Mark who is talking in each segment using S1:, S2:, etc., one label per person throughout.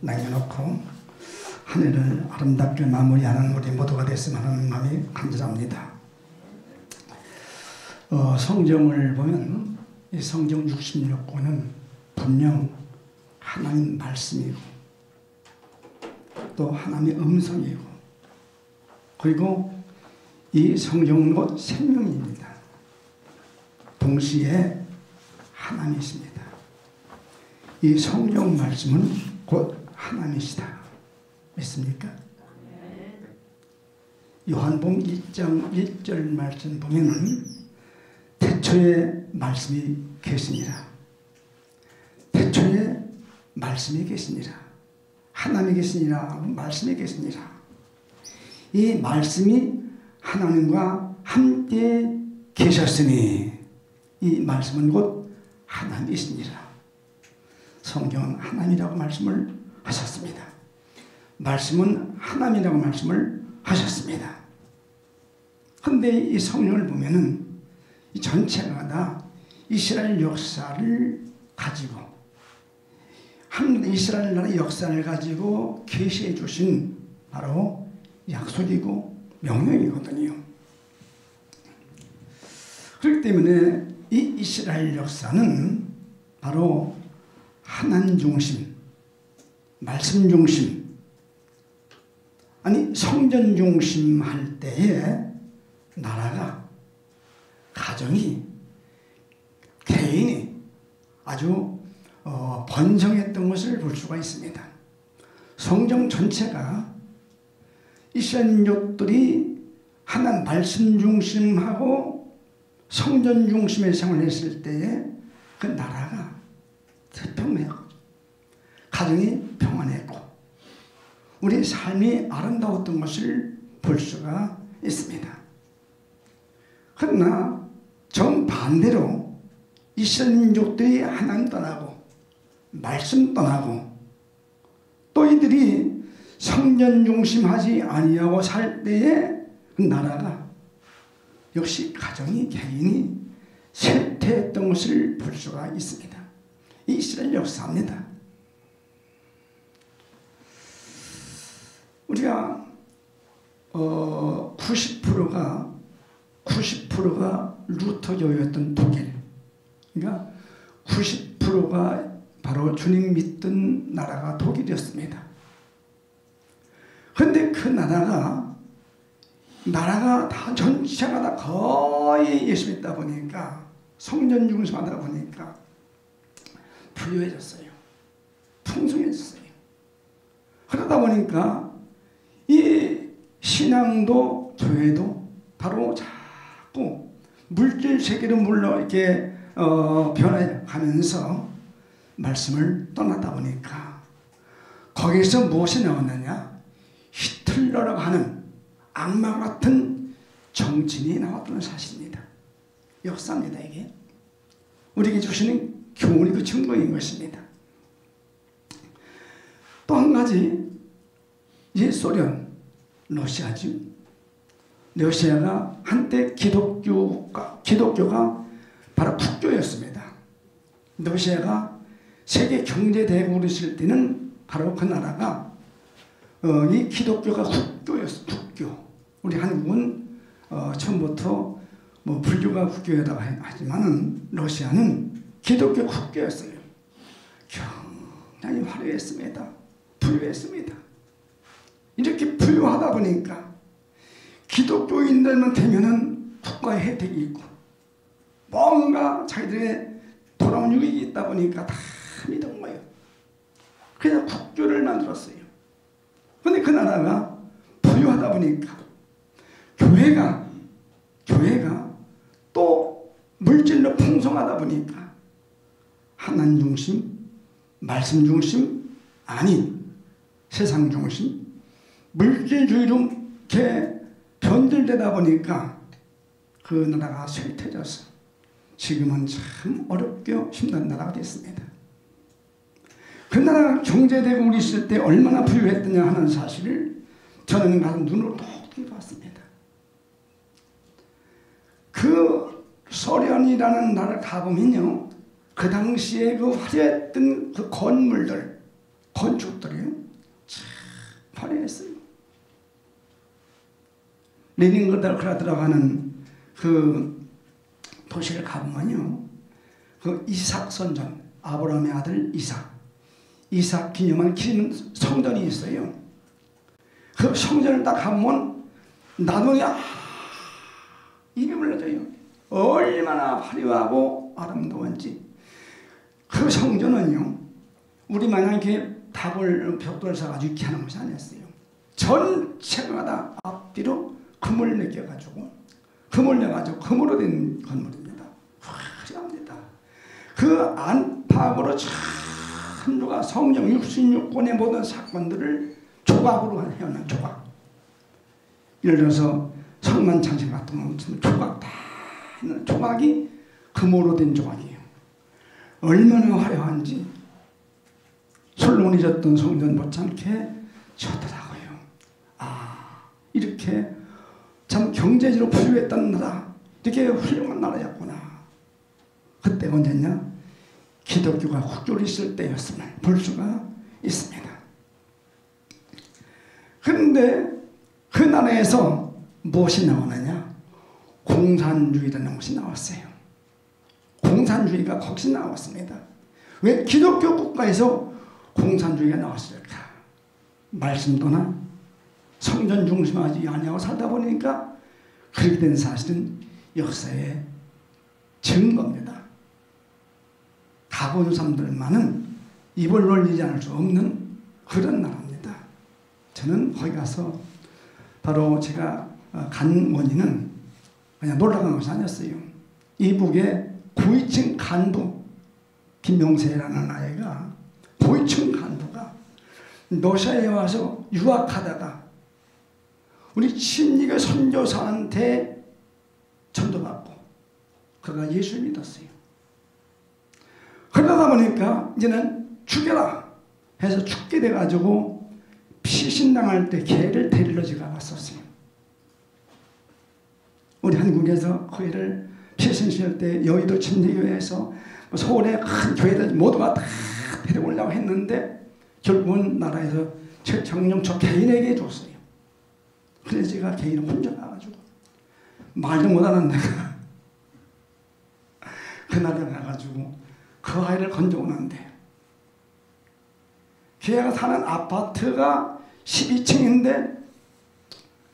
S1: 남겨놓고 한 해를 아름답게 마무리하는 우리 모두가 됐으면 하는 마음이 간절합니다. 성경을 보면 이 성경 66권은 분명 하나님 말씀이고 또 하나님의 음성이고 그리고 이 성경은 곧 생명입니다. 동시에 하나님이십니다. 이 성경 말씀은 곧 하나님이시다. 믿습니까? 요한복음 1장 1절 말씀 보면은 태초에 말씀이 계시니라. 태초에 말씀이 계시니라. 하나님이 계시니라. 말씀이 계시니라. 이 말씀이 하나님과 함께 계셨으니 이 말씀은 곧 하나님이시니라. 성경은 하나님이라고 말씀을 하셨습니다. 말씀은 하나님이라고 말씀을 하셨습니다. 그런데 이 성경을 보면은 이 전체가 다 이스라엘 역사를 가지고 이스라엘 나라의 역사를 가지고 계시해 주신 바로 약속이고 명령이거든요. 그렇기 때문에 이 이스라엘 역사는 바로 하나님 중심, 말씀 중심, 아니 성전 중심 할 때에 나라가, 가정이, 개인이 아주 번성했던 것을 볼 수가 있습니다. 성경 전체가 이스라엘 민족들이 하나님 말씀 중심하고 성전 중심의 생활했을 때에 그 나라가 평안했고 가정이 평안했고 우리 삶이 아름다웠던 것을 볼 수가 있습니다. 그러나 정반대로 이스라엘 민족들이 하나님 떠나고 말씀 떠나고 또 이들이 성전 중심하지 아니하고 살 때에 그 나라가 역시 가정이 개인이 쇠퇴했던 것을 볼 수가 있습니다. 이스라엘 역사입니다. 우리가 90%가 루터교였던 독일, 그러니까 90%가 바로 주님 믿던 나라가 독일이었습니다. 그런데 그 나라가 다 전체가 다 거의 예수 믿다 보니까 성전 중심하다 보니까 부유해졌어요. 풍성해졌어요. 그러다 보니까 이 신앙도 교회도 바로 자꾸 물질 세계로 물러 이렇게 변해가면서 말씀을 떠나다 보니까 거기에서 무엇이 나왔느냐? 히틀러라고 하는 악마 같은 정치인이 나왔다는 사실입니다. 역사입니다. 이게 우리에게 주시는 교훈이 그 증거인 것입니다. 또 한 가지 이제 소련, 러시아죠. 러시아가 한때 기독교가 바로 국교였습니다. 러시아가 세계 경제 대국으로 있을 때는 바로 그 나라가 이 기독교가 국교였어요. 국교. 우리 한국은 처음부터 뭐 불교가 국교였다고 하지만은 러시아는 기독교 국교였어요. 굉장히 화려했습니다. 부유했습니다. 이렇게 부유하다 보니까 기독교인들만 되면은 국가의 혜택이 있고 뭔가 자기들의 돌아온 유익이 있다 보니까 다 믿은 거예요. 그래서 국교를 만들었어요. 그런데 그 나라가 부유하다 보니까 교회가 또 물질로 풍성하다 보니까 하나님 중심, 말씀 중심 아닌 세상 중심, 물질주의로 이렇게 변질되다 보니까 그 나라가 쇠퇴져서 지금은 참 어렵게 힘든 나라가 됐습니다. 그 나라가 경제대국이 있을 때 얼마나 부유했느냐 하는 사실을 저는 가서 눈으로 똑똑히 봤습니다. 그 소련이라는 나라를 가보면요, 그 당시에 그 화려했던 그 건물들, 건축들이요, 화려했어요. 레닌그라드라고 하는 그 도시를 가보면요, 그 이삭 선전, 아브라함의 아들 이삭 기념한 성전이 있어요. 그 성전을 딱 가면 나눈이 입이 물러져요. 얼마나 화려하고 아름다운지. 그 성전은요, 우리 마냥 이렇게 벽돌을 사가지고 이렇게 하는 것이 아니었어요. 전체가 다 앞뒤로 금을 내가지고 금으로 된 건물입니다. 화려합니다. 그 안팎으로 천주가 성경 66권의 모든 사건들을 조각으로 해놓은 조각. 예를 들어서 성만창신 같은 거 조각 다 있는 조각이 금으로 된 조각이에요. 얼마나 화려한지 솔로몬이 졌던 성전 못지않게 졌더라고요. 이렇게 참 경제적으로 부유했던 나라, 이렇게 훌륭한 나라였구나. 그때 언제냐? 기독교가 국교로 있을 때였음을 볼 수가 있습니다. 그런데 그 나라에서 무엇이 나오느냐? 공산주의라는 것이 나왔어요. 공산주의가 거기서 나왔습니다. 왜 기독교 국가에서 공산주의가 나왔을까? 말씀도나 성전 중심하지 아니하고 살다 보니까 그렇게 된 사실은 역사의 증거입니다. 가본 사람들만은 입을 놀리지 않을 수 없는 그런 나라입니다. 저는 거기 가서 바로 제가 간 원인은 그냥 놀러간 것이 아니었어요. 이북의 고위층 간부 김명세라는 아이가 고위층 간부가 러시아에 와서 유학하다가 우리 친이교 선교사한테 전도받고 그가 예수를 믿었어요. 그러다 보니까 이제는 죽여라 해서 죽게 돼가지고 피신당할 때 개를 데리러 제가 갔었어요. 우리 한국에서 그 애를 피신시할 때 여의도 침례교회에서 서울의 큰 교회들 모두가 다 데려오려고 했는데 결국은 나라에서 정령 저 개인에게 줬어요. 그래서 제가 개인을 혼자 가가지고 말도 못하는 내가 그날에 가가지고 그 아이를 건져오는데 걔가 사는 아파트가 12층인데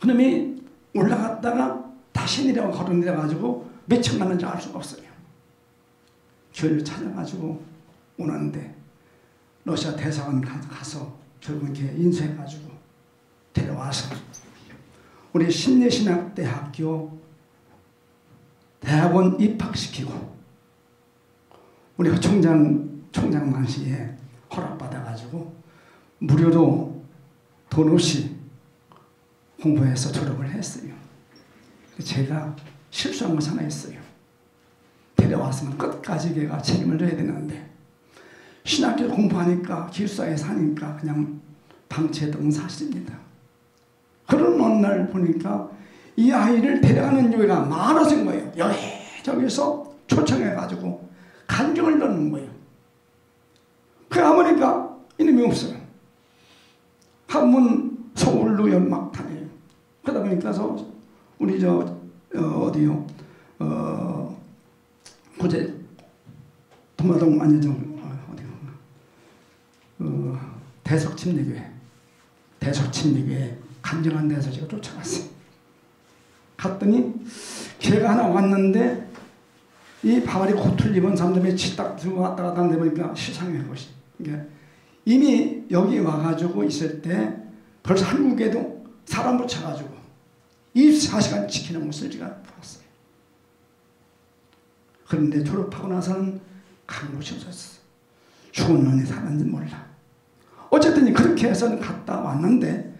S1: 그놈이 올라갔다가 다시 내려가 걸어 내려가지고 몇 층 갔는지 알 수가 없어요. 교회를 찾아가지고 오는데 러시아 대사관 가서 결국 걔 인수해가지고 데려와서 우리 신내신학대학교 대학원 입학시키고 우리 총장 당시에 허락받아가지고 무료로 돈 없이 공부해서 졸업을 했어요. 제가 실수한 것이 하나 있어요. 데려왔으면 끝까지 걔가 책임을 져야 되는데 신학교 공부하니까 기숙사에 사니까 그냥 방치했던 사실입니다. 그런 어느 날 보니까 이 아이를 데려가는 교회가 많아진 거예요. 여기저기서 초청해가지고 간증을 넣는 거예요. 그래 보니까 이놈이 없어요. 한문 서울로 연막 다녀요. 그러다 보니까 우리 어디요? 구제 도마동 아니죠? 어디요? 대석침례교회 간증한 데서 제가 쫓아갔어요. 갔더니 걔가 하나 왔는데 이 바바리 코트를 입은 사람들이 딱 들고 왔다 갔다 하는데 보니까 시상의 것이. 그러니까 이미 여기 와가지고 있을 때 벌써 한국에도 사람 붙여가지고 24시간 지키는 것을 제가 봤어요. 그런데 졸업하고 나서는 간 곳이 없었어. 죽었는지 살았는지 몰라. 어쨌든 그렇게 해서 갔다 왔는데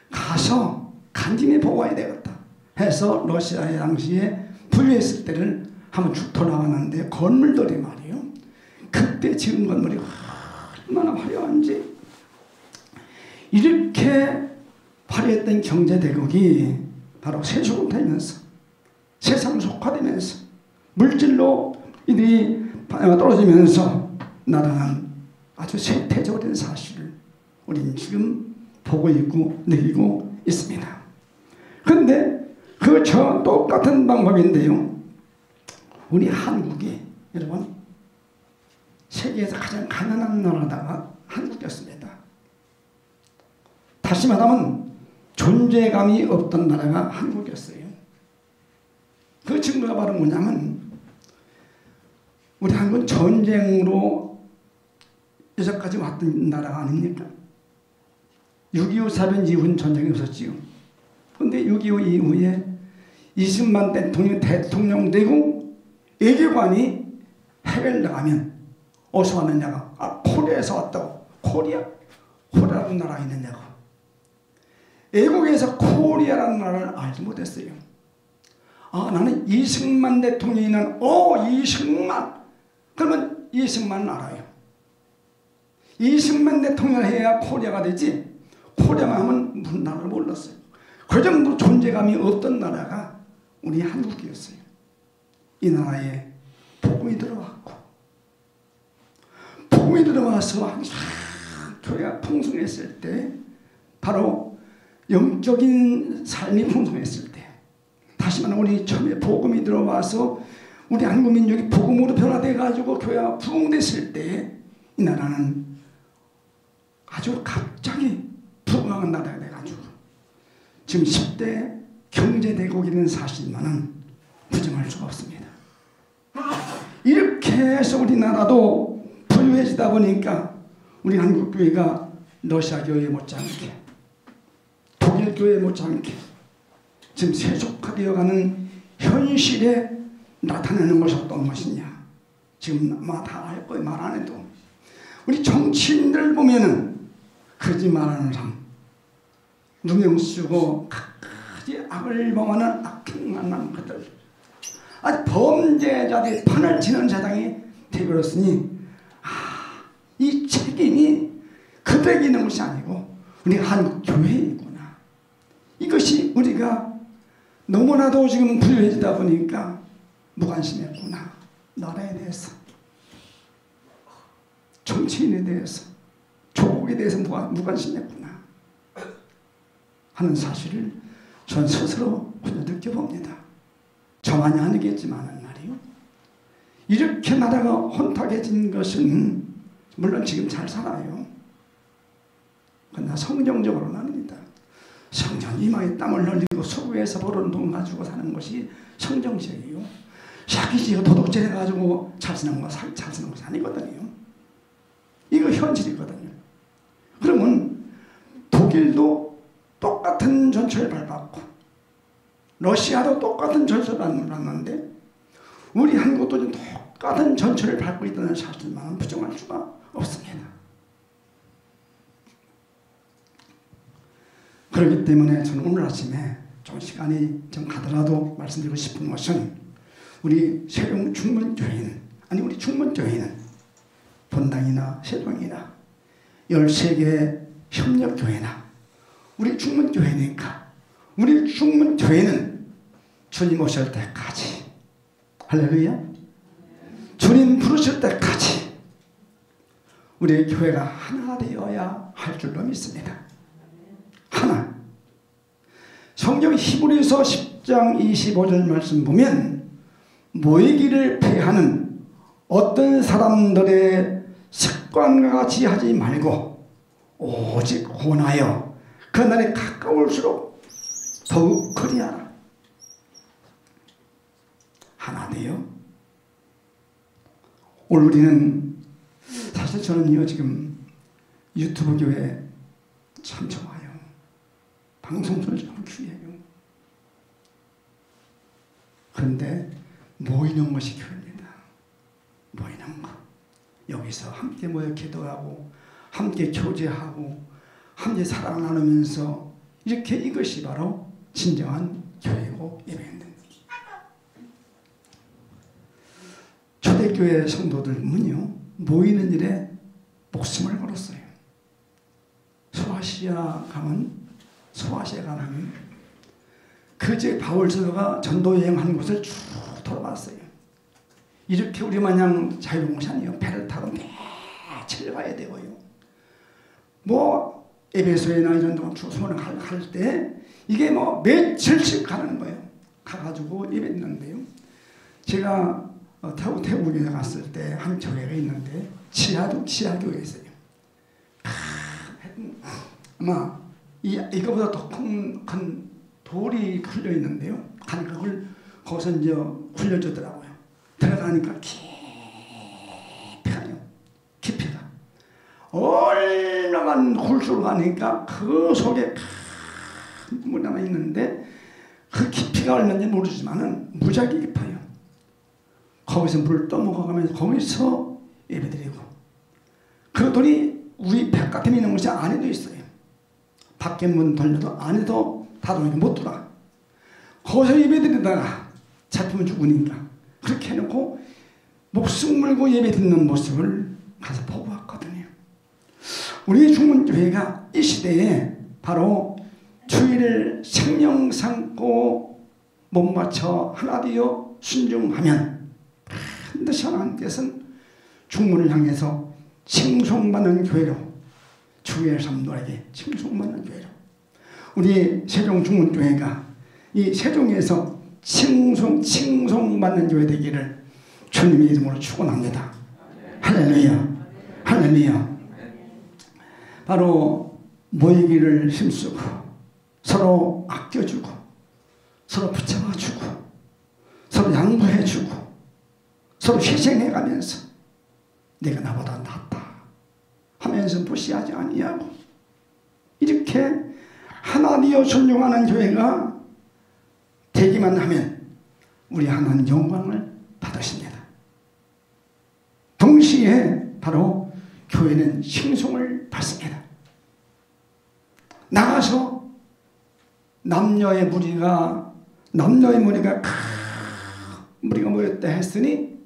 S1: 가서 간증히 보고 와야 되겠다 해서 러시아에 당시에 부유했을 때를 한번 쭉 돌아왔는데 건물들이 말이에요. 그때 지은 건물이 얼마나 화려한지. 이렇게 화려했던 경제대국이 바로 세속으로 되면서 세상 속화되면서 물질로 이들이 떨어지면서 나라는 아주 쇠퇴적으로 된 사실을 우리는 지금 보고 있고 느끼고 있습니다. 그런데 그 저 똑같은 방법인데요. 우리 한국이 여러분 세계에서 가장 가난한 나라다가 한국이었습니다. 다시 말하면 존재감이 없던 나라가 한국이었어요. 그 증거가 바로 뭐냐면 우리 한국은 전쟁으로 여기까지 왔던 나라가 아닙니까? 6.25 사변 이후는 전쟁이 없었지요. 그런데 6.25 이후에 이승만 대통령 되고 외교관이 해외를 나가면 어디서 왔느냐가 코리아에서 왔다고. 코리아라는 나라가 있느냐고. 외국에서 코리아라는 나라를 알지 못했어요. 나는 이승만 대통령이 난 이승만. 그러면 이승만은 알아요. 이승만 대통령을 해야 코리아가 되지. 코리아만 하면 무슨 나라를 몰랐어요. 그 정도로 존재감이 없던 나라가 우리 한국이었어요. 이 나라에 복음이 들어왔고 복음이 들어와서 항상 교회가 풍성했을 때 바로 영적인 삶이 풍성했을 때 다시 말하면 우리 처음에 복음이 들어와서 우리 한국 민족이 복음으로 변화돼 가지고 교회가 부흥됐을 때 이 나라는 아주 갑자기 부흥한 나라가 돼가지고 지금 10대 경제대국이라는 사실만은 부정할 수가 없습니다. 이렇게 해서 우리나라도 부유해지다 보니까 우리 한국교회가 러시아교회 못지않게 독일교회 못지않게 지금 세속화되어가는 현실에 나타나는 것이 어떤 것이냐. 지금 아마 다 할 거예요. 말 안 해도. 우리 정치인들 보면은 거짓말하는 사람, 누명 쓰고 각가지 악을 범하는 악행만한 것들, 아주 범죄자들이 판을 치는 세상이 되어버렸으니 이 책임이 그들에게 있는 것이 아니고 우리 한국 교회에 있구나. 이것이 우리가 너무나도 지금 부유해지다 보니까 무관심했구나. 나라에 대해서, 정치인에 대해서, 조국에 대해서 무관심했구나 하는 사실을 전 스스로 그냥 느껴봅니다. 저만이 아니겠지만은 말이요. 이렇게 나라가 혼탁해진 것은 물론 지금 잘 살아요. 그러나 성경적으로는 아닙니다. 성전 이마에 땀을 흘리고 수구에서 벌어온 돈 가지고 사는 것이 성경적이에요. 사기지고 도둑질 해가지고 잘 쓰는 것이 아니거든요. 이거 현실이거든요. 그러면 독일도 똑같은 전철을 밟았고 러시아도 똑같은 전철을 밟았는데 우리 한국도 똑같은 전철을 밟고 있다는 사실만은 부정할 수가 없습니다. 그렇기 때문에 저는 오늘 아침에 좀 시간이 좀 가더라도 말씀드리고 싶은 것은 우리 세종 충문교회는 우리 충문교회는 본당이나 세종이나 13개 협력교회나 우리 충문교회니까 우리 충문교회는 주님 오실 때까지 할렐루야 주님 부르실 때까지 우리의 교회가 하나 되어야 할 줄로 믿습니다. 하나. 성경 히브리서 10장 25절 말씀 보면 모이기를 폐하는 어떤 사람들의 습관과 같이 하지 말고 오직 혼하여 그날에 가까울수록 더욱 그리하라. 하나 돼요. 오늘 우리는 사실 저는요 지금 유튜브 교회 참 좋아요. 방송소리 참 귀해요. 그런데 모이는 것이 교회입니다. 모이는 것. 여기서 함께 모여 기도하고 함께 교제하고 함께 사랑 나누면서 이렇게 이것이 바로 진정한 교회고 예배입니다. 초대교회 성도들은요 모이는 일에 목숨을 걸었어요. 소아시아에 가면 그제 바울 사도가 전도 여행한 곳을 쭉 돌아봤어요. 이렇게 우리 마냥 자유로운 것이 아니에요. 배를 타고 며칠 가야 되고요. 에베소에나 이런 데 소원을 할 때 이게 뭐 며칠씩 가는 거예요. 가가지고 예배 드는데요. 제가 태국에 갔을 때 한 교회가 있는데 지하교회였어요. 아마 이거보다 더 큰 돌이 흘려 있는데요. 그걸 거기서 이제 굴려주더라고요. 들어가니까 깊이가 얼마만 굴수로 가니까 그 속에 큰 물이 하나 있는데 그 깊이가 얼마인지 모르지만은 무지하게 깊어요. 거기서 물을 떠먹어가면서 거기서 예배드리고, 그 돌이 우리 바깥에 있는 것이 안에도 있어요. 밖에 문 돌려도 안에도 닫아놓으면 못 들어가. 거기서 예배드리다가 잡히면 죽으니까 그렇게 해놓고 목숨 걸고 예배드리는 모습을 가서 보고 왔거든요. 우리 중문교회가 이 시대에 바로 주의를 생명 삼고 못 맞춰 하나 되어 순종하면 반드시 하나님께서는 중문을 향해서 칭송받는 교회로, 주의 삶들에게 칭송받는 교회로, 우리 세종 중문교회가 이 세종에서 칭송받는 교회 되기를 주님의 이름으로 축원합니다. 할렐루야, 할렐루야. 바로 모이기를 힘쓰고 서로 아껴주고 서로 붙잡아주고 서로 양보해주고 서로 희생해가면서 내가 나보다 낫다 하면서 무시하지 아니하고 이렇게 하나 되어 순종하는 교회가 되기만 하면 우리 하나님 영광을 받으십니다. 동시에 바로 교회는 칭송을 받습니다. 나가서 남녀의 무리가 무리가 모였다 했으니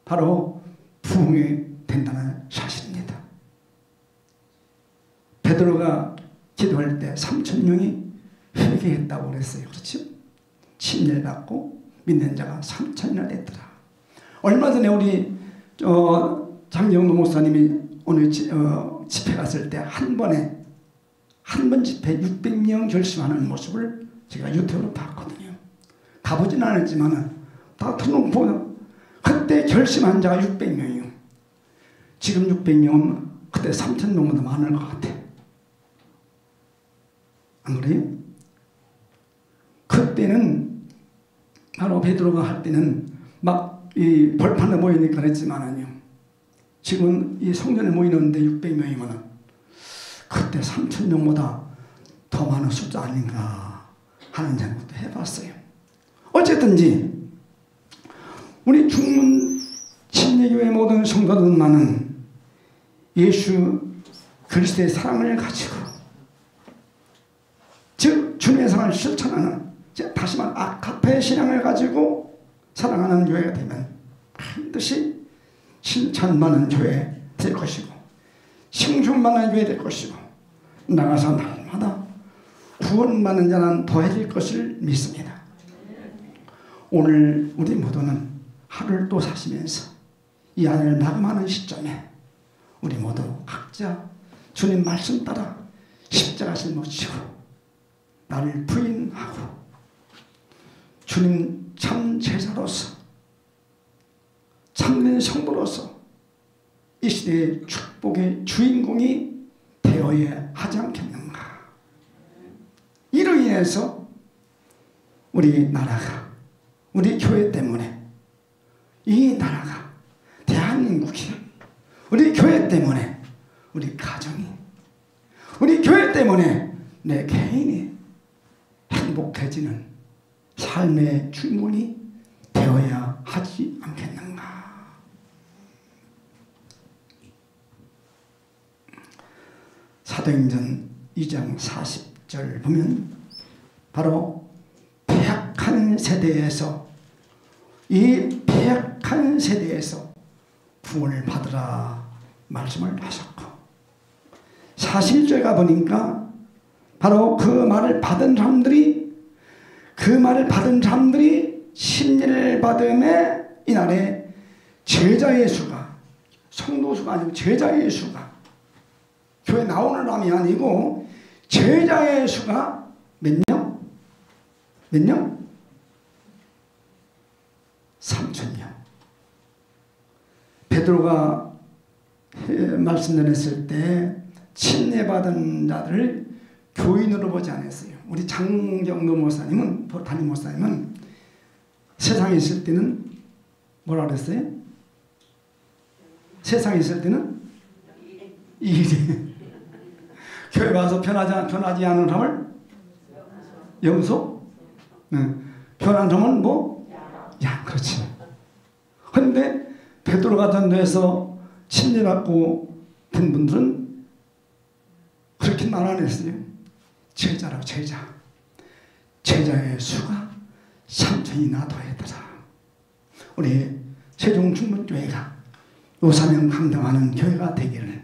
S1: 바로 부흥이 된다는 사실입니다. 베드로가 기도할 때 3,000명이 회개했다고 그랬어요. 그렇죠? 침례를 받고 믿는 자가 3,000이나 됐더라. 얼마 전에 우리 장영노 목사님이 오늘 집회 갔을 때 한 번 집회 600명 결심하는 모습을 제가 유튜브로 봤거든요. 가보진 않았지만 다 틀어놓고 그때 결심한 자가 600명이요. 지금 600명은 그때 3,000명보다 많을 것 같아. 안 그래요? 그때는 바로 베드로가 할 때는 막 이 벌판에 모이니까 그랬지만은요. 지금 이 성전에 모이는데 600명이면은 그때 3,000명보다 더 많은 숫자 아닌가 하는 생각도 해봤어요. 어쨌든지 우리 중문 침례교회 모든 성도들만은 예수 그리스도의 사랑을 가지고, 즉 주님의 사랑을 실천하는, 다시 말해 아카페 신앙을 가지고 사랑하는 교회가 되면 반드시 칭찬받는 교회 될 것이고 칭송받는 교회 될 것이고 나가서 날마다 구원받는 자는 더해질 것을 믿습니다. 오늘 우리 모두는 하루를 또 사시면서 이 안을 마감하는 시점에 우리 모두 각자 주님 말씀 따라 십자가 짊어지고 나를 부인하고 주님 참 제자로서 참된 성도로서 이 시대의 축복의 주인공이 되어야 하지 않겠는가. 이로 인해서 우리 나라가, 우리 교회 때문에 이 나라가, 대한민국이, 우리 교회 때문에 우리 가정이, 우리 교회 때문에 내 개인이 행복해지는 삶의 주인공이 되어야 하지 않겠는가. 사도행전 2장 40절 보면 바로 패악한 세대에서, 이 패악한 세대에서 구원을 받으라 말씀을 하셨고, 41절 가보니까 바로 그 말을 받은 사람들이 심리를 받음에 이날에 제자의 수가, 성도 수가 아니고 제자의 수가, 교회 나오는 사람이 아니고 제자의 수가 몇 명? 몇 명? 3,000명. 베드로가 말씀 전했을 때 침례받은 자들을 교인으로 보지 않았어요. 우리 장정도 목사님은, 담임 목사님은 세상에 있을 때는 뭐라 그랬어요? 세상에 있을 때는 일이 교회 와서 변하지 않은 사람을 염소? 네. 변한 사람은 뭐? 양. 그렇지. 그런데 베드로가 전도해서 침례받고 된 분들은 그렇게 말 안 했어요. 제자라고. 제자의 수가 3,000이나 더했더라. 우리 세종충문교회가 요사명 감당하는 교회가 되기를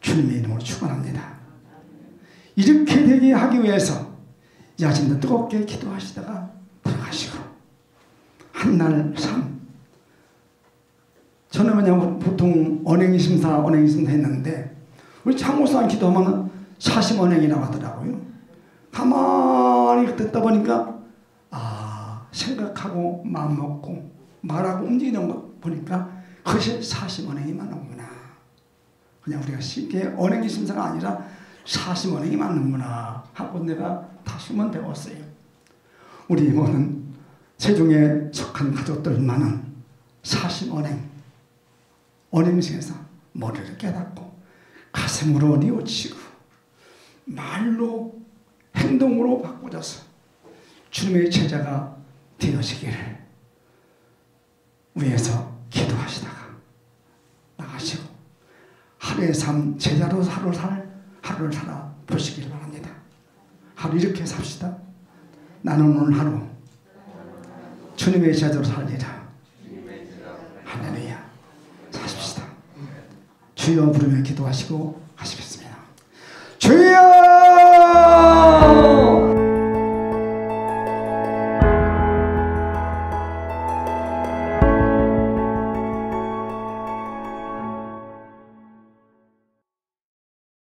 S1: 주님의 이름으로 축원합니다. 이렇게 되게 하기 위해서 이 아침도 뜨겁게 기도하시다가 들어가시고 한날 삶. 저는 그냥 보통 언행심사 했는데 우리 장모사님 기도하면 40언행이라고 하더라고요. 가만히 듣다 보니까 생각하고 마음 먹고 말하고 움직이는 거 보니까 그것이 40언행이 맞는구나. 그냥 우리가 쉽게 언행심사가 아니라 40언행이 맞는구나 하고 내가 다시만 배웠어요. 우리 모든 세종에 속한 가족들만은 40언행, 언행심에서 머리를 깨닫고 가슴으로 뉘우치고 말로 행동으로 바꿔줘서 주님의 제자가 되어지기를 위해서 기도하시다가 나가시고 하루의 삶 제자로 하루를 살아 보시길 바랍니다. 하루 이렇게 삽시다. 나는 오늘 하루 주님의 제자로 살리라. 할렐루야. 사십시다. 주여 부르며 기도하시고